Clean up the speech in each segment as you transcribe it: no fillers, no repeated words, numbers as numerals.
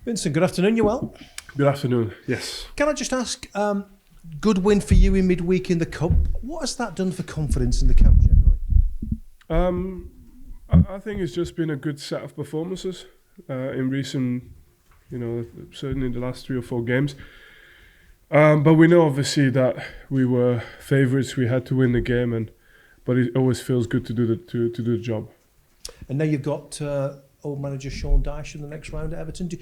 Vincent, good afternoon. You well? Good afternoon. Yes. Can I just ask, good win for you in midweek in the Cup. What has that done for confidence in the camp generally? I think it's just been a good set of performances in recent, certainly in the last 3 or 4 games. But we know obviously that we were favourites. We had to win the game, but it always feels good to do the job. And now you've got old manager Sean Dyche in the next round at Everton. Do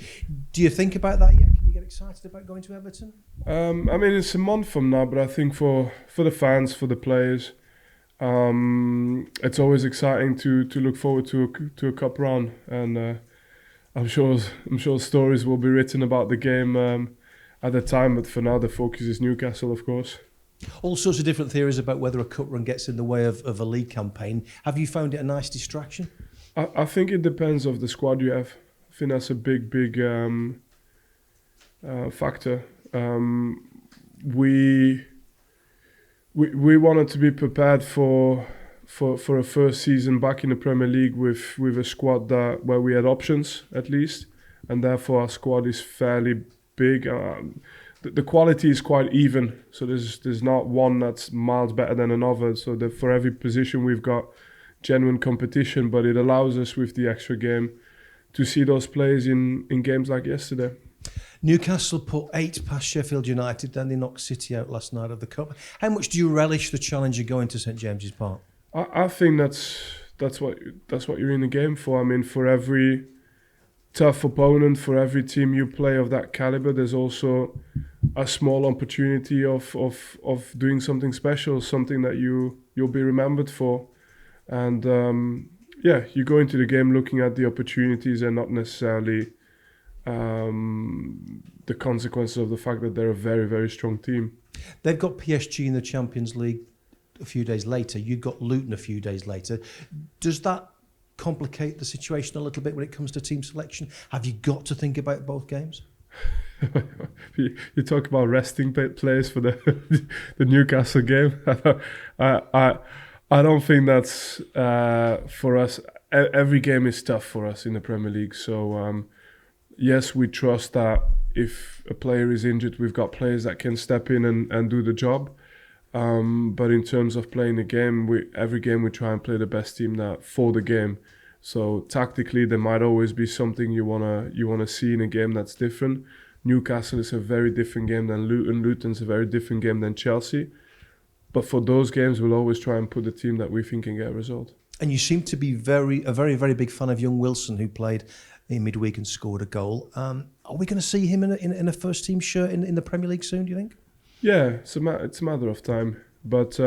you think about that yet? Can you get excited about going to Everton? It's a month from now, but I think for the fans, for the players, it's always exciting to look forward to a cup run, and I'm sure stories will be written about the game at the time. But for now, the focus is Newcastle, of course. All sorts of different theories about whether a cup run gets in the way of a league campaign. Have you found it a nice distraction? I think it depends of the squad you have. I think that's a big factor. We wanted to be prepared for a first season back in the Premier League with a squad where we had options at least, and therefore our squad is fairly big. The quality is quite even, so there's not one that's miles better than another. So that for every position we've got genuine competition, but it allows us with the extra game to see those players in games like yesterday. Newcastle put 8 past Sheffield United, then they knocked City out last night of the Cup. How much do you relish the challenge of going to St James's Park? I think that's what you're in the game for. I mean, for every tough opponent, for every team you play of that caliber, there's also a small opportunity of doing something special, something that you'll be remembered for. And you go into the game looking at the opportunities and not necessarily the consequences of the fact that they're a very, very strong team. They've got PSG in the Champions League a few days later. You've got Luton a few days later. Does that complicate the situation a little bit when it comes to team selection? Have you got to think about both games? You talk about resting players for the Newcastle game. I don't think that's for us. Every game is tough for us in the Premier League. So yes, we trust that if a player is injured, we've got players that can step in and do the job. But in terms of playing the game, every game we try and play the best team for the game. So tactically, there might always be something you wanna see in a game that's different. Newcastle is a very different game than Luton. Luton's a very different game than Chelsea. But for those games, we'll always try and put the team that we think can get a result. And you seem to be a very, very big fan of young Wilson, who played in midweek and scored a goal. Are we going to see him in a first-team shirt in the Premier League soon, do you think? Yeah, it's a matter of time. But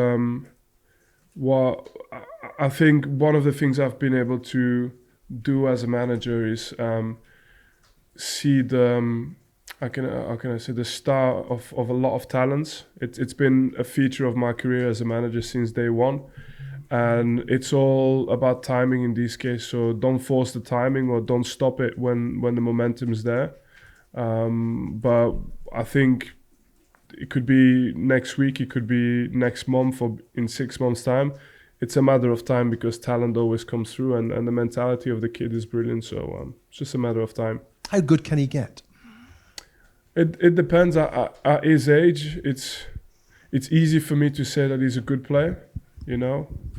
what I think one of the things I've been able to do as a manager is see the... how can I say, the star of a lot of talents. It's been a feature of my career as a manager since day one, and it's all about timing in this case. So don't force the timing or don't stop it when the momentum is there. But I think it could be next week, it could be next month, or in 6 months' time. It's a matter of time because talent always comes through, and the mentality of the kid is brilliant. So it's just a matter of time. How good can he get? It depends. At his age, it's easy for me to say that he's a good player,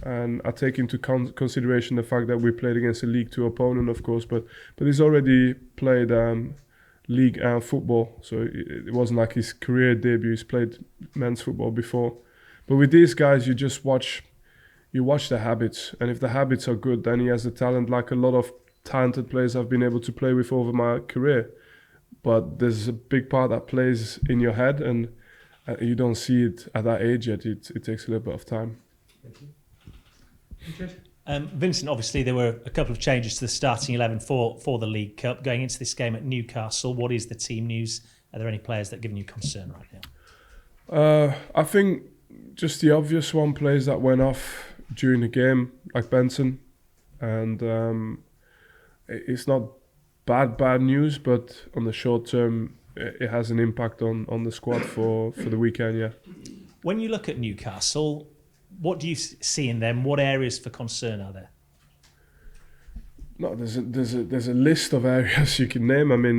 and I take into consideration the fact that we played against a League 2 opponent, of course, but he's already played League and football, so it wasn't like his career debut. He's played men's football before. But with these guys, you just watch the habits, and if the habits are good, then he has the talent like a lot of talented players I've been able to play with over my career. But there's a big part that plays in your head, and you don't see it at that age yet. It takes a little bit of time. Thank you. Vincent, obviously there were a couple of changes to the starting 11 for the League Cup. Going into this game at Newcastle, what is the team news? Are there any players that are giving you concern right now? I think just the obvious one, players that went off during the game, like Benson. And it's not bad news, but on the short term, it has an impact on the squad for the weekend, yeah. When you look at Newcastle, what do you see in them? What areas for concern are there? No, there's a list of areas you can name. I mean,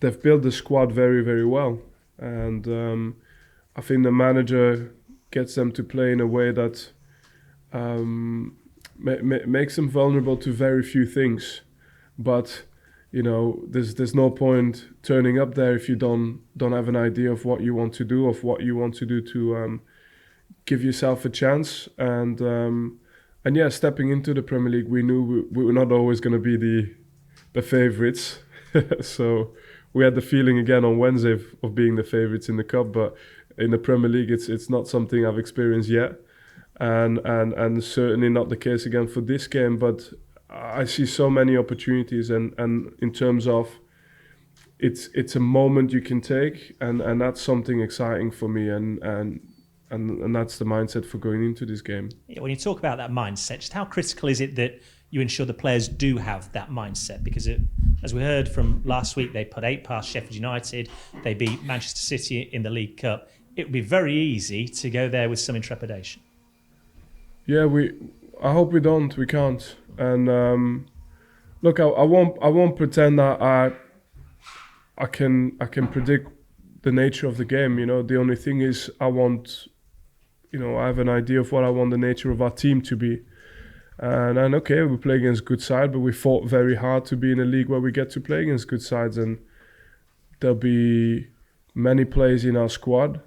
they've built the squad very, very well, and I think the manager gets them to play in a way that makes them vulnerable to very few things. But there's no point turning up there if you don't have an idea of what you want to do, to give yourself a chance. And yeah, stepping into the Premier League, we knew we were not always going to be the favourites. So we had the feeling again on Wednesday of being the favourites in the cup, but in the Premier League, it's not something I've experienced yet, and certainly not the case again for this game. But I see so many opportunities, and in terms of it's a moment you can take, and that's something exciting for me, and that's the mindset for going into this game. Yeah, when you talk about that mindset, just how critical is it that you ensure the players do have that mindset? Because as we heard from last week, they put 8 past Sheffield United, they beat Manchester City in the League Cup. It would be very easy to go there with some intrepidation. Yeah, I hope we don't. We can't. And look, I won't pretend that I can predict the nature of the game. The only thing is I have an idea of what I want the nature of our team to be. And okay, we play against good side, but we fought very hard to be in a league where we get to play against good sides. And there'll be many players in our squad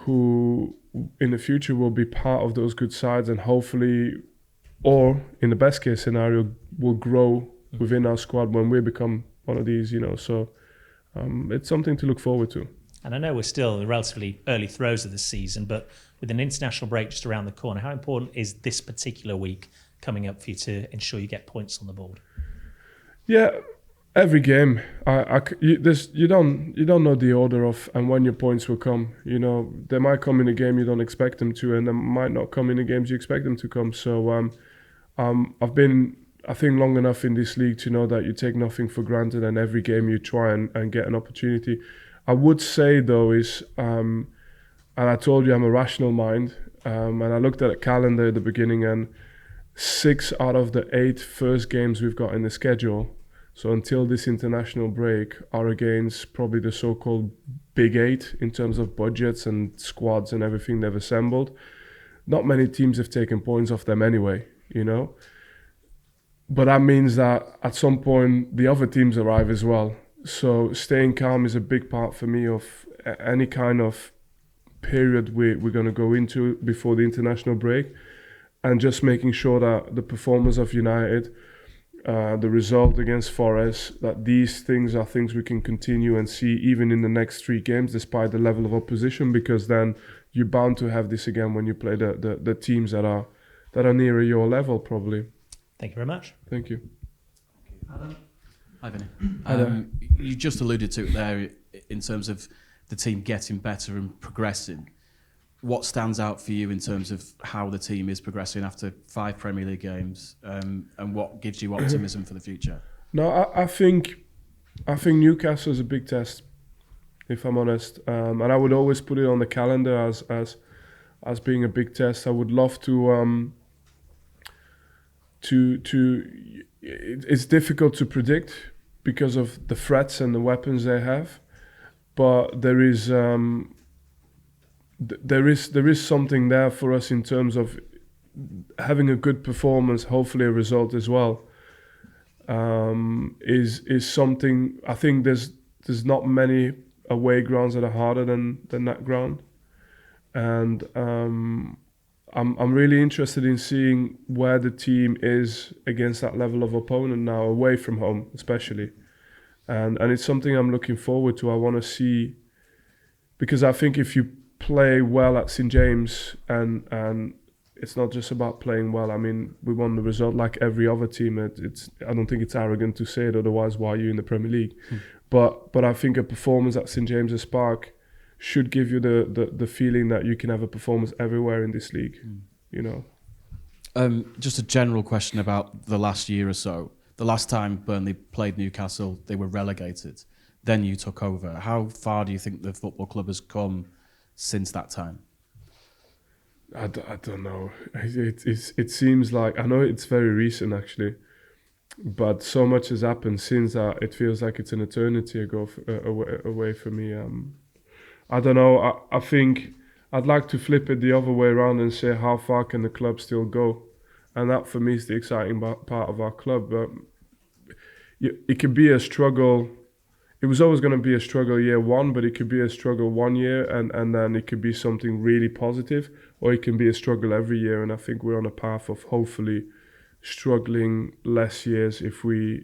who in the future will be part of those good sides, and hopefully, or in the best case scenario, will grow within our squad when we become one of these, So it's something to look forward to. And I know we're still in the relatively early throes of the season, but with an international break just around the corner, how important is this particular week coming up for you to ensure you get points on the board? Yeah, every game. You don't know the order of and when your points will come. They might come in a game you don't expect them to, and they might not come in the games you expect them to come. So I've been, I think, long enough in this league to know that you take nothing for granted, and every game you try and get an opportunity. I would say though is, and I told you I'm a rational mind, and I looked at a calendar at the beginning, and 6 out of the 8 first games we've got in the schedule, so until this international break, are against probably the so-called Big 8 in terms of budgets and squads and everything they've assembled. Not many teams have taken points off them anyway, But that means that at some point the other teams arrive as well. So staying calm is a big part for me of any kind of period we're going to go into before the international break, and just making sure that the performance of United, the result against Forest, that these things are things we can continue and see even in the next 3 games, despite the level of opposition, because then you're bound to have this again when you play the teams that are nearer your level, probably. Thank you very much. Thank you. Adam? Hi, Vinny. You just alluded to it there in terms of the team getting better and progressing. What stands out for you in terms of how the team is progressing after 5 Premier League games, and what gives you optimism for the future? No, I think Newcastle is a big test, if I'm honest, and I would always put it on the calendar as being a big test. I would love to. It's difficult to predict because of the threats and the weapons they have, but there is something there for us in terms of having a good performance, hopefully a result as well. Is something. I think there's not many away grounds that are harder than that ground, and I'm really interested in seeing where the team is against that level of opponent now, away from home especially. And it's something I'm looking forward to. I want to see, because I think if you play well at St. James, and it's not just about playing well. I mean, we won the result like every other team. I don't think it's arrogant to say it, otherwise why are you in the Premier League? But I think a performance at St. James's Park should give you the feeling that you can have a performance everywhere in this league, Just a general question about the last year or so. The last time Burnley played Newcastle, they were relegated. Then you took over. How far do you think the football club has come since that time? I don't know. It seems like, I know it's very recent actually, but so much has happened since that. It feels like it's an eternity ago away for me. I don't know. I think I'd like to flip it the other way around and say, how far can the club still go? And that for me is the exciting part of our club. It could be a struggle. It was always going to be a struggle year one, but it could be a struggle 1 year and then it could be something really positive, or it can be a struggle every year. And I think we're on a path of hopefully struggling less years if we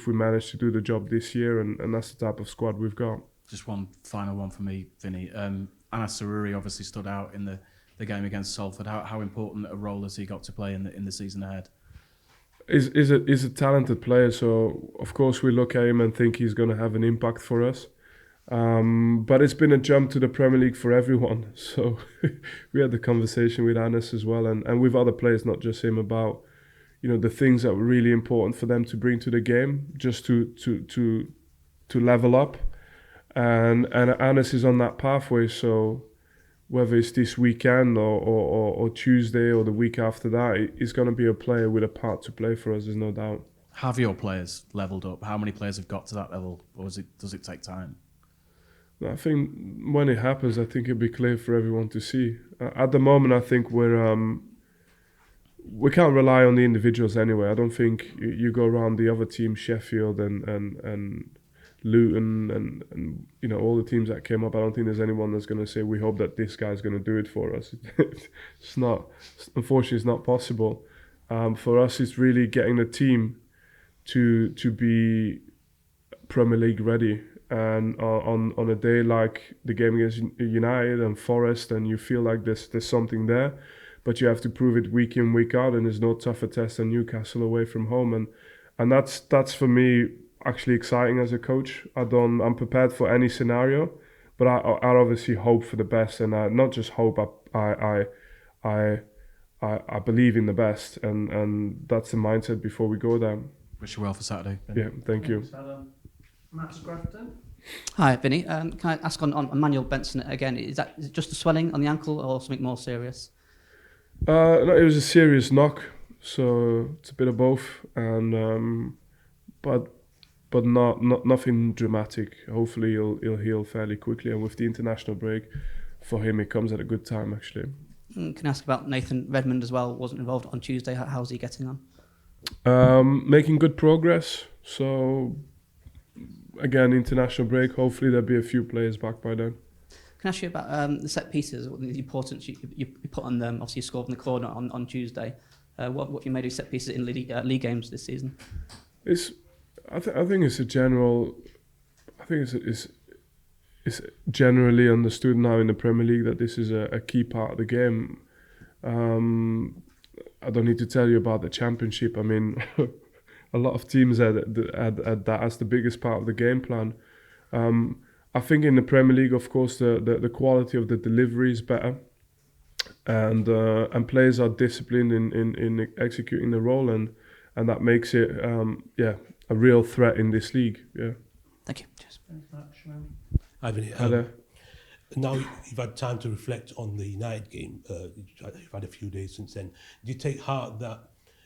manage to do the job this year, and that's the type of squad we've got. Just one final one for me, Vinny. Anas Saruri obviously stood out in the game against Salford. How important a role has he got to play in the season ahead? Is a talented player, so of course we look at him and think he's going to have an impact for us. But it's been a jump to the Premier League for everyone. So we had the conversation with Anas as well, and with other players, not just him, about the things that were really important for them to bring to the game, just to level up. And Anas is on that pathway, so whether it's this weekend or Tuesday or the week after that, he's going to be a player with a part to play for us, there's no doubt. Have your players levelled up? How many players have got to that level, or does it take time? I think when it happens, I think it'll be clear for everyone to see. At the moment, I think we can't rely on the individuals anyway. I don't think you go around the other teams, Sheffield and Luton and all the teams that came up. I don't think there's anyone that's going to say we hope that this guy's going to do it for us. It's not. Unfortunately, it's not possible. For us, it's really getting the team to be Premier League ready. And on a day like the game against United and Forest, and you feel like there's something there, but you have to prove it week in, week out, and there's no tougher test than Newcastle away from home, and that's for me actually exciting as a coach. I'm prepared for any scenario, but I obviously hope for the best, and not just hope. I believe in the best, and that's the mindset before we go there. Wish you well for Saturday. Yeah, thank you. Matt Scrafton. Hi, Vinny. Can I ask on Emmanuel Benson again? Is it just a swelling on the ankle or something more serious? No, it was a serious knock, so it's a bit of both, and but nothing dramatic. Hopefully he'll heal fairly quickly, and with the international break, for him it comes at a good time actually. Can I ask about Nathan Redmond as well? Wasn't involved on Tuesday. How's he getting on? Making good progress. So again, international break. Hopefully there'll be a few players back by then. Can I ask you about the set pieces? What the importance you put on them? Obviously, you scored in the corner on Tuesday. What you made of set pieces in league games this season? I think it's a general. I think it's generally understood now in the Premier League that this is a key part of the game. I don't need to tell you about the Championship. I mean, a lot of teams had that as the biggest part of the game plan. I think in the Premier League, of course, the quality of the delivery is better, and players are disciplined in executing the role, and that makes it a real threat in this league. Yeah. Thank you. Cheers. Hi, Vinny. Now you've had time to reflect on the United game. You've had a few days since then. Do you take heart that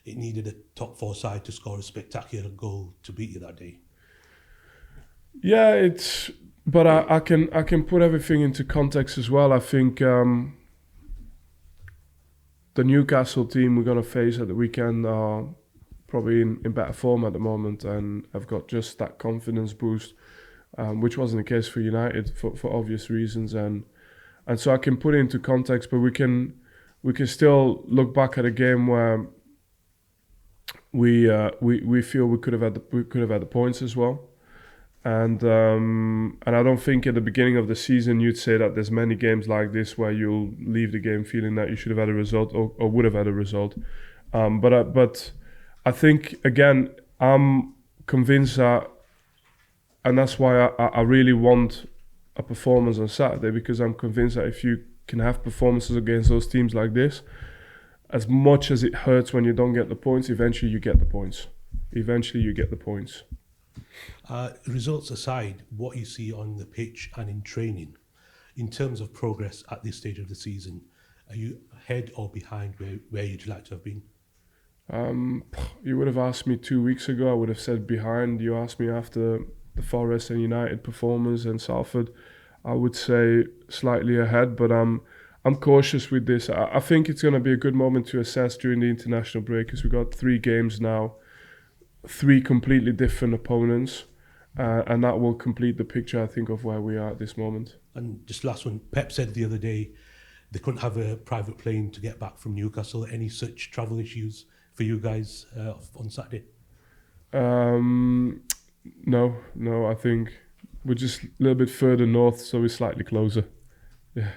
it needed a top four side to score a spectacular goal to beat you that day? Yeah, but I can put everything into context as well. I think the Newcastle team we're going to face at the weekend are probably in better form at the moment, and I've got just that confidence boost, which wasn't the case for United for obvious reasons, and so I can put it into context. But we can still look back at a game where we feel we could have had the points as well. And I don't think at the beginning of the season you'd say that there's many games like this where you'll leave the game feeling that you should have had a result or would have had a result. But I think again I'm convinced that, and that's why I really want a performance on Saturday, because I'm convinced that if you can have performances against those teams like this, as much as it hurts when you don't get the points, eventually you get the points. Results aside, what you see on the pitch and in training, in terms of progress at this stage of the season, are you ahead or behind where you'd like to have been? You would have asked me 2 weeks ago, I would have said behind. You asked me after the Forest and United performance and Salford, I would say slightly ahead, but I'm cautious with this. I think it's going to be a good moment to assess during the international break, because we've got 3 games now, 3 completely different opponents, and that will complete the picture, I think, of where we are at this moment. And just last one, Pep said the other day they couldn't have a private plane to get back from Newcastle. Any such travel issues for you guys on Saturday? No, I think we're just a little bit further north, so we're slightly closer. Yeah.